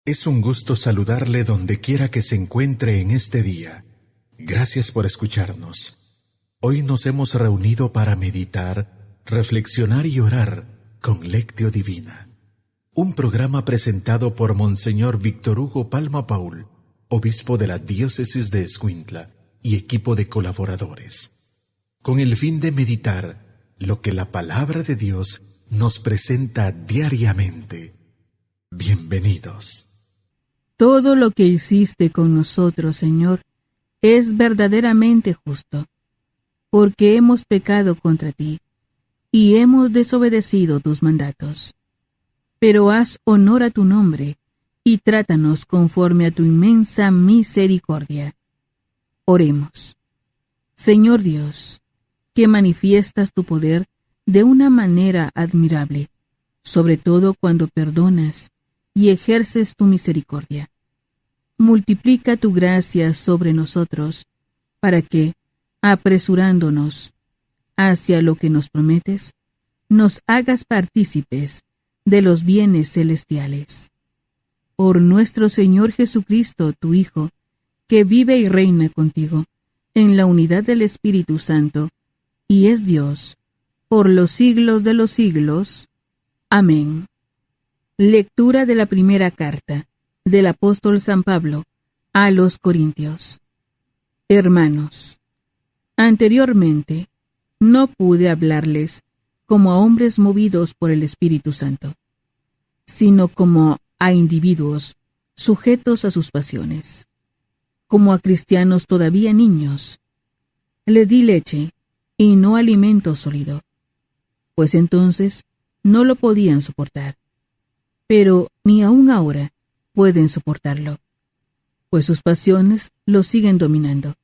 Es un gusto saludarle donde quiera que se encuentre en este día. Gracias por escucharnos. Hoy nos hemos reunido para meditar, reflexionar y orar con Lectio Divina. Un programa presentado por Monseñor Víctor Hugo Palma Paul, obispo de la diócesis de Escuintla y equipo de colaboradores, con el fin de meditar lo que la palabra de Dios nos presenta diariamente. Bienvenidos. Todo lo que hiciste con nosotros, Señor, es verdaderamente justo, porque hemos pecado contra ti y hemos desobedecido tus mandatos. Pero haz honor a tu nombre y trátanos conforme a tu inmensa misericordia. Oremos. Señor Dios, que manifiestas tu poder de una manera admirable, sobre todo cuando perdonas y ejerces tu misericordia. Multiplica tu gracia sobre nosotros, para que, apresurándonos hacia lo que nos prometes, nos hagas partícipes de los bienes celestiales. Por nuestro Señor Jesucristo, tu Hijo, que vive y reina contigo, en la unidad del Espíritu Santo, y es Dios, por los siglos de los siglos. Amén. Lectura de la primera carta del apóstol San Pablo a los Corintios. Hermanos, anteriormente no pude hablarles como a hombres movidos por el Espíritu Santo, sino como a individuos sujetos a sus pasiones, como a cristianos todavía niños. Les di leche y no alimento sólido, pues entonces no lo podían soportar. Pero ni aún ahora pueden soportarlo, pues sus pasiones los siguen dominando.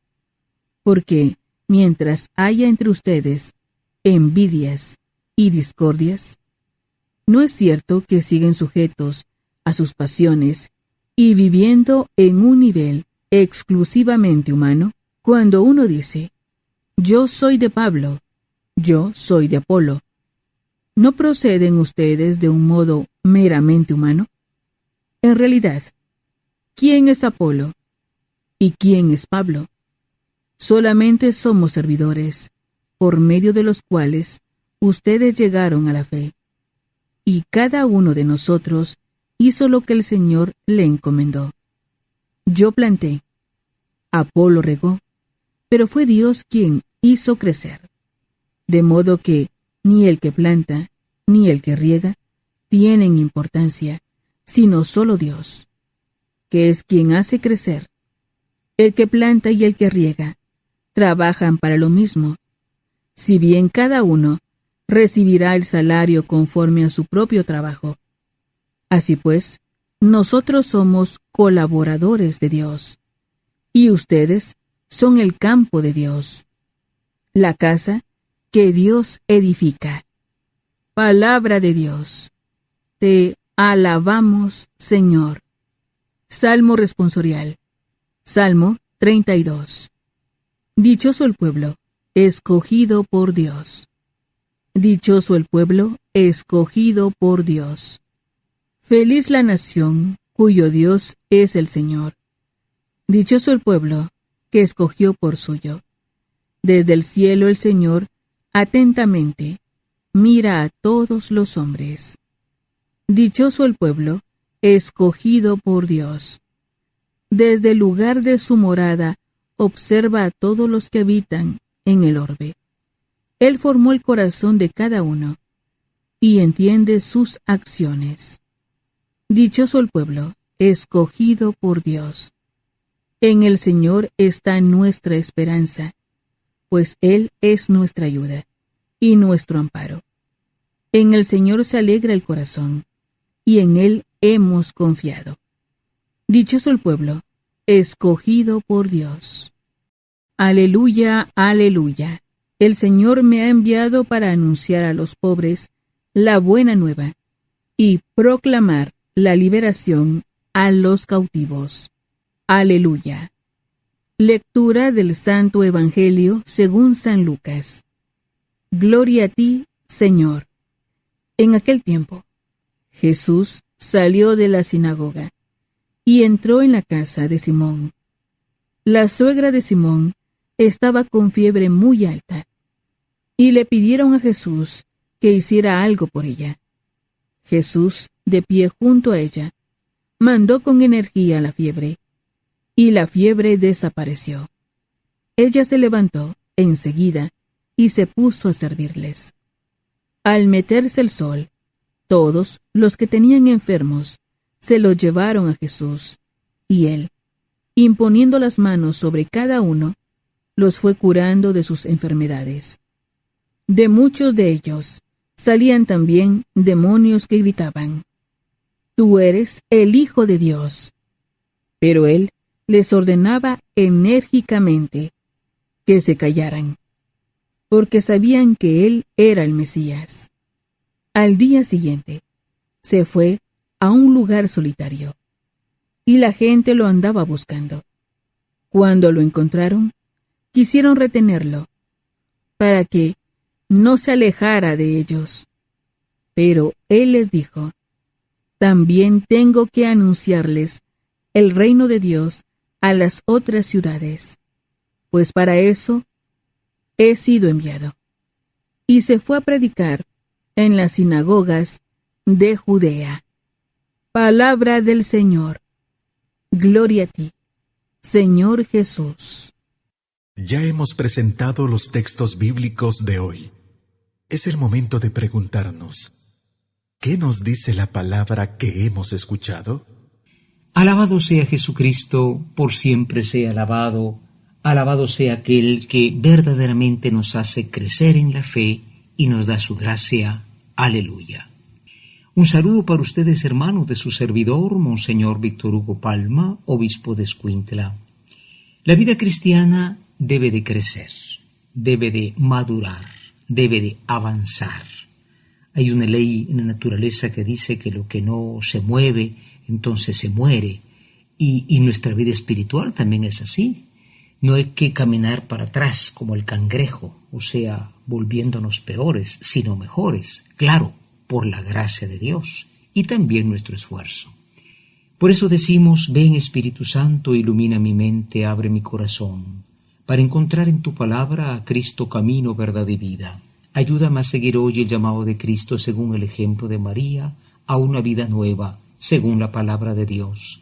Porque mientras haya entre ustedes envidias y discordias, ¿no es cierto que siguen sujetos a sus pasiones y viviendo en un nivel exclusivamente humano? Cuando uno dice, yo soy de Pablo, yo soy de Apolo, ¿no proceden ustedes de un modo meramente humano? En realidad, ¿quién es Apolo? ¿Y quién es Pablo? Solamente somos servidores, por medio de los cuales ustedes llegaron a la fe. Y cada uno de nosotros hizo lo que el Señor le encomendó. Yo planté, Apolo regó, pero fue Dios quien hizo crecer. De modo que ni el que planta, ni el que riega, tienen importancia, sino solo Dios, que es quien hace crecer. El que planta y el que riega trabajan para lo mismo, si bien cada uno recibirá el salario conforme a su propio trabajo. Así pues, nosotros somos colaboradores de Dios, y ustedes son el campo de Dios, la casa que Dios edifica. Palabra de Dios. Te alabamos, Señor. Salmo responsorial. Salmo 32. Dichoso el pueblo, escogido por Dios. Dichoso el pueblo, escogido por Dios. Feliz la nación, cuyo Dios es el Señor. Dichoso el pueblo, que escogió por suyo. Desde el cielo el Señor, atentamente, mira a todos los hombres. Dichoso el pueblo, escogido por Dios. Desde el lugar de su morada, observa a todos los que habitan en el orbe. Él formó el corazón de cada uno, y entiende sus acciones. Dichoso el pueblo, escogido por Dios. En el Señor está nuestra esperanza, pues Él es nuestra ayuda y nuestro amparo. En el Señor se alegra el corazón, y en Él hemos confiado. Dichoso el pueblo, escogido por Dios. Aleluya, aleluya. El Señor me ha enviado para anunciar a los pobres la buena nueva y proclamar la liberación a los cautivos. Aleluya. Lectura del Santo Evangelio según San Lucas. Gloria a ti, Señor. En aquel tiempo, Jesús salió de la sinagoga y entró en la casa de Simón. La suegra de Simón estaba con fiebre muy alta, y le pidieron a Jesús que hiciera algo por ella. Jesús, de pie junto a ella, mandó con energía la fiebre, y la fiebre desapareció. Ella se levantó enseguida y se puso a servirles. Al meterse el sol, todos los que tenían enfermos se los llevaron a Jesús, y él, imponiendo las manos sobre cada uno, los fue curando de sus enfermedades. De muchos de ellos salían también demonios que gritaban: «Tú eres el Hijo de Dios». Pero él les ordenaba enérgicamente que se callaran, porque sabían que él era el Mesías. Al día siguiente, se fue a un lugar solitario, y la gente lo andaba buscando. Cuando lo encontraron, quisieron retenerlo, para que no se alejara de ellos. Pero él les dijo: «También tengo que anunciarles el reino de Dios a las otras ciudades, pues para eso he sido enviado». Y se fue a predicar en las sinagogas de Judea. Palabra del Señor. Gloria a ti, Señor Jesús. Ya hemos presentado los textos bíblicos de hoy. Es el momento de preguntarnos: ¿qué nos dice la palabra que hemos escuchado? Alabado sea Jesucristo, por siempre sea alabado. Alabado sea aquel que verdaderamente nos hace crecer en la fe y nos da su gracia. Aleluya. Un saludo para ustedes, hermanos, de su servidor, Monseñor Víctor Hugo Palma, obispo de Escuintla. La vida cristiana debe de crecer, debe de madurar, debe de avanzar. Hay una ley en la naturaleza que dice que lo que no se mueve, entonces se muere. Y nuestra vida espiritual también es así. No hay que caminar para atrás como el cangrejo, o sea, volviéndonos peores, sino mejores, claro, por la gracia de Dios y también nuestro esfuerzo. Por eso decimos: ven Espíritu Santo, ilumina mi mente, abre mi corazón, para encontrar en tu palabra a Cristo camino, verdad y vida. Ayúdame a seguir hoy el llamado de Cristo según el ejemplo de María, a una vida nueva, según la palabra de Dios,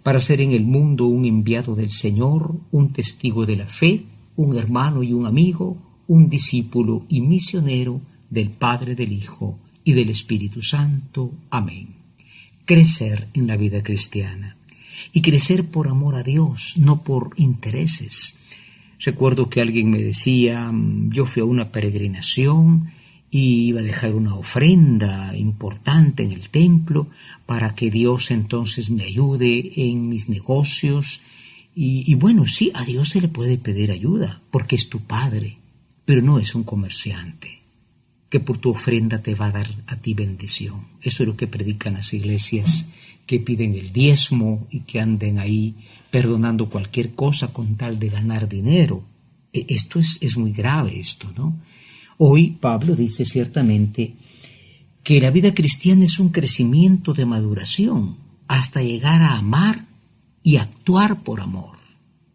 para ser en el mundo un enviado del Señor, un testigo de la fe, un hermano y un amigo, un discípulo y misionero del Padre, del Hijo y del Espíritu Santo. Amén. Crecer en la vida cristiana. Y crecer por amor a Dios, no por intereses. Recuerdo que alguien me decía: yo fui a una peregrinación y iba a dejar una ofrenda importante en el templo para que Dios entonces me ayude en mis negocios. Y bueno, sí, a Dios se le puede pedir ayuda porque es tu Padre, pero no es un comerciante que por tu ofrenda te va a dar a ti bendición. Eso es lo que predican las iglesias que piden el diezmo y que anden ahí perdonando cualquier cosa con tal de ganar dinero. Esto es muy grave, ¿no? Hoy Pablo dice ciertamente que la vida cristiana es un crecimiento de maduración hasta llegar a amar y actuar por amor.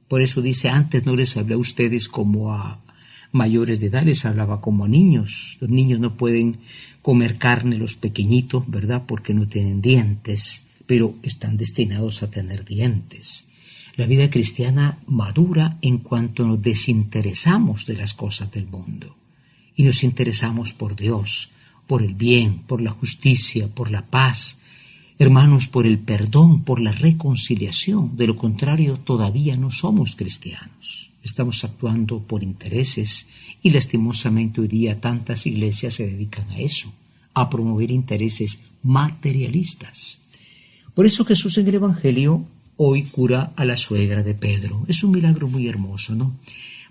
Por eso dice: antes no les hablé a ustedes como a mayores de edad, les hablaba como a niños. Los niños no pueden comer carne, los pequeñitos, ¿verdad? Porque no tienen dientes, pero están destinados a tener dientes. La vida cristiana madura en cuanto nos desinteresamos de las cosas del mundo y nos interesamos por Dios, por el bien, por la justicia, por la paz, hermanos, por el perdón, por la reconciliación. De lo contrario, todavía no somos cristianos. Estamos actuando por intereses y lastimosamente hoy día tantas iglesias se dedican a eso, a promover intereses materialistas. Por eso Jesús en el Evangelio hoy cura a la suegra de Pedro. Es un milagro muy hermoso, ¿no?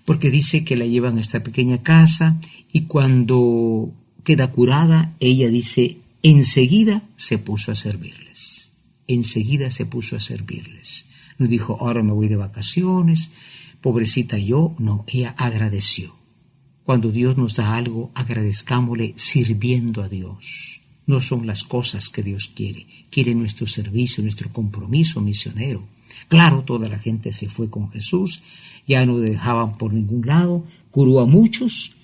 Porque dice que la llevan a esta pequeña casa y cuando queda curada, ella dice: enseguida se puso a servirles. Enseguida se puso a servirles. No dijo: ahora me voy de vacaciones, pobrecita yo. No, ella agradeció. Cuando Dios nos da algo, agradezcámosle sirviendo a Dios. No son las cosas que Dios quiere. Quiere nuestro servicio, nuestro compromiso misionero. Claro, toda la gente se fue con Jesús, ya no le dejaban por ningún lado, curó a muchos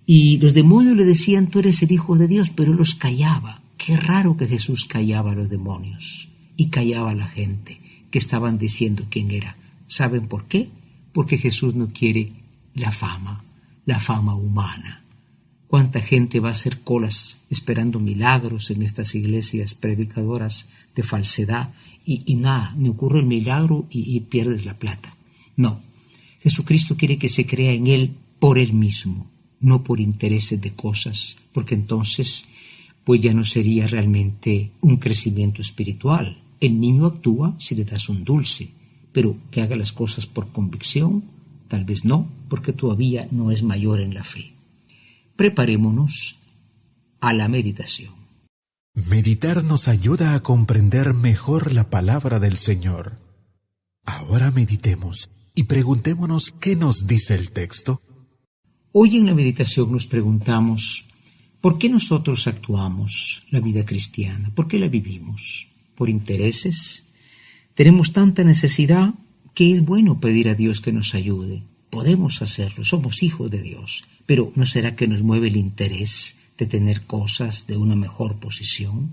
y los demonios le decían: tú eres el Hijo de Dios, pero él los callaba. Qué raro que Jesús callaba a los demonios y callaba a la gente que estaban diciendo quién era. ¿Saben por qué? Porque Jesús no quiere la fama humana. ¿Cuánta gente va a hacer colas esperando milagros en estas iglesias predicadoras de falsedad y nada, me ocurre el milagro y pierdes la plata? No, Jesucristo quiere que se crea en Él por Él mismo, no por intereses de cosas, porque entonces pues ya no sería realmente un crecimiento espiritual. El niño actúa si le das un dulce, pero que haga las cosas por convicción, tal vez no, porque todavía no es mayor en la fe. Preparémonos a la meditación. Meditar nos ayuda a comprender mejor la palabra del Señor. Ahora meditemos y preguntémonos qué nos dice el texto. Hoy en la meditación nos preguntamos: ¿por qué nosotros actuamos la vida cristiana? ¿Por qué la vivimos? ¿Por intereses? Tenemos tanta necesidad que es bueno pedir a Dios que nos ayude. Podemos hacerlo, somos hijos de Dios, pero ¿no será que nos mueve el interés de tener cosas, de una mejor posición?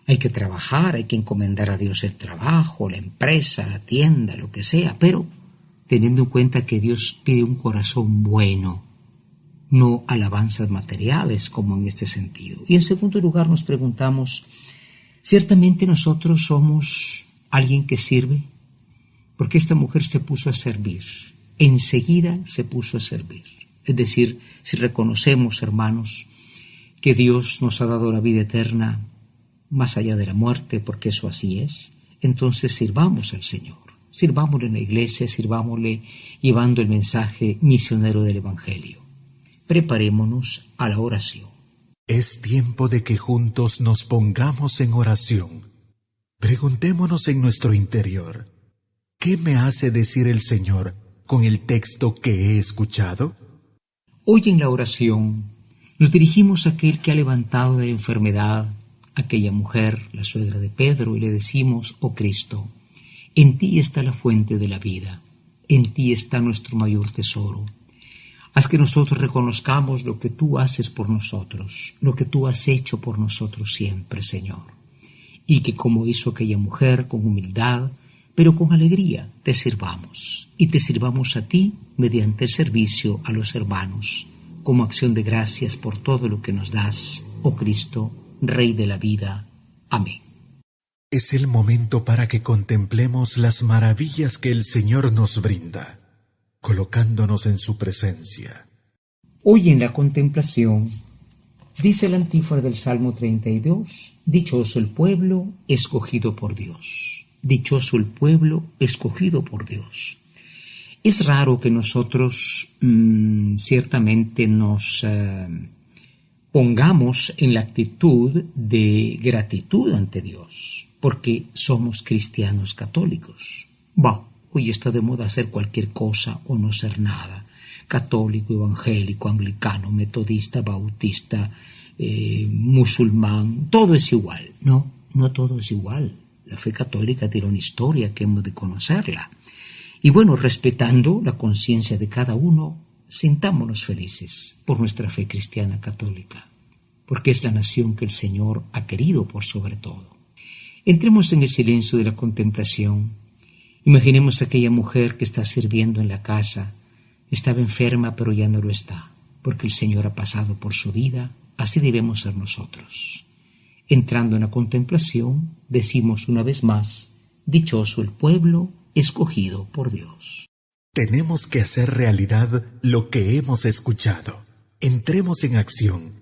Hay que trabajar, hay que encomendar a Dios el trabajo, la empresa, la tienda, lo que sea, pero teniendo en cuenta que Dios pide un corazón bueno, no alabanzas materiales como en este sentido. Y en segundo lugar nos preguntamos: ¿ciertamente nosotros somos alguien que sirve? Porque esta mujer se puso a servir. Enseguida se puso a servir. Es decir, si reconocemos, hermanos, que Dios nos ha dado la vida eterna más allá de la muerte, porque eso así es, entonces sirvamos al Señor. Sirvámosle en la iglesia, sirvámosle llevando el mensaje misionero del Evangelio. Preparémonos a la oración. Es tiempo de que juntos nos pongamos en oración. Preguntémonos en nuestro interior: ¿qué me hace decir el Señor con el texto que he escuchado? Hoy en la oración nos dirigimos a aquel que ha levantado de la enfermedad a aquella mujer, la suegra de Pedro, y le decimos: oh Cristo, en ti está la fuente de la vida, en ti está nuestro mayor tesoro. Haz que nosotros reconozcamos lo que tú haces por nosotros, lo que tú has hecho por nosotros siempre, Señor. Y que como hizo aquella mujer, con humildad, pero con alegría, te sirvamos. Y te sirvamos a ti mediante el servicio a los hermanos, como acción de gracias por todo lo que nos das, oh Cristo, Rey de la vida. Amén. Es el momento para que contemplemos las maravillas que el Señor nos brinda, colocándonos en su presencia. Hoy en la contemplación, dice la antífona del Salmo 32, dichoso el pueblo escogido por Dios. Dichoso el pueblo escogido por Dios. Es raro que nosotros ciertamente nos pongamos en la actitud de gratitud ante Dios, porque somos cristianos católicos. Hoy está de moda hacer cualquier cosa o no ser nada. Católico, evangélico, anglicano, metodista, bautista, musulmán, todo es igual. No todo es igual. La fe católica tiene una historia que hemos de conocerla. Y bueno, respetando la conciencia de cada uno, sintámonos felices por nuestra fe cristiana católica, porque es la nación que el Señor ha querido por sobre todo. Entremos en el silencio de la contemplación. Imaginemos a aquella mujer que está sirviendo en la casa. Estaba enferma, pero ya no lo está, porque el Señor ha pasado por su vida. Así debemos ser nosotros. Entrando en la contemplación, decimos una vez más: dichoso el pueblo escogido por Dios. Tenemos que hacer realidad lo que hemos escuchado. Entremos en acción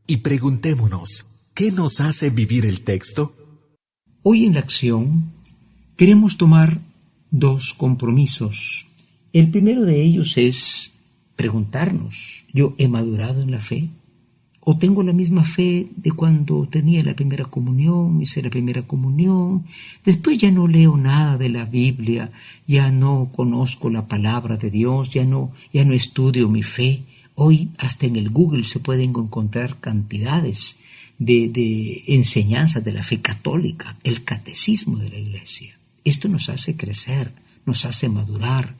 y preguntémonos: ¿qué nos hace vivir el texto? Hoy en la acción queremos tomar 2 compromisos. El primero de ellos es preguntarnos: ¿yo he madurado en la fe? ¿O tengo la misma fe de cuando tenía la primera comunión, hice la primera comunión? Después ya no leo nada de la Biblia, ya no conozco la palabra de Dios, ya no estudio mi fe. Hoy hasta en el Google se pueden encontrar cantidades de enseñanza de la fe católica, el catecismo de la Iglesia. Esto nos hace crecer, nos hace madurar.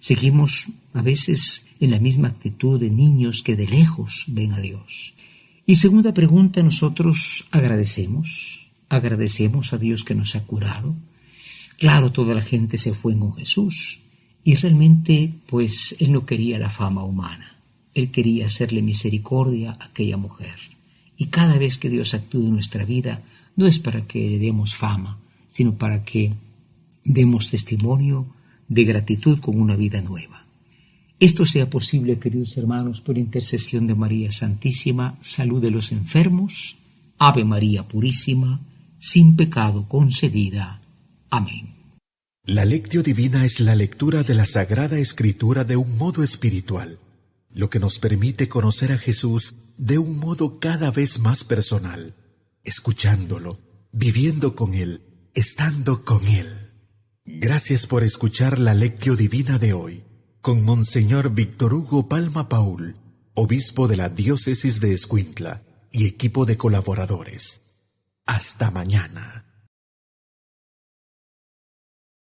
Seguimos a veces en la misma actitud de niños que de lejos ven a Dios. Y segunda pregunta, nosotros agradecemos a Dios que nos ha curado. Claro, toda la gente se fue con Jesús y realmente pues Él no quería la fama humana. Él quería hacerle misericordia a aquella mujer. Y cada vez que Dios actúa en nuestra vida, no es para que le demos fama, sino para que demos testimonio de gratitud con una vida nueva. Esto sea posible, queridos hermanos, por intercesión de María Santísima, salud de los enfermos, Ave María Purísima, sin pecado concebida. Amén. La Lectio Divina es la lectura de la Sagrada Escritura de un modo espiritual, lo que nos permite conocer a Jesús de un modo cada vez más personal, escuchándolo, viviendo con Él, estando con Él. Gracias por escuchar la Lectio Divina de hoy, con Monseñor Víctor Hugo Palma Paul, obispo de la Diócesis de Escuintla y equipo de colaboradores. Hasta mañana.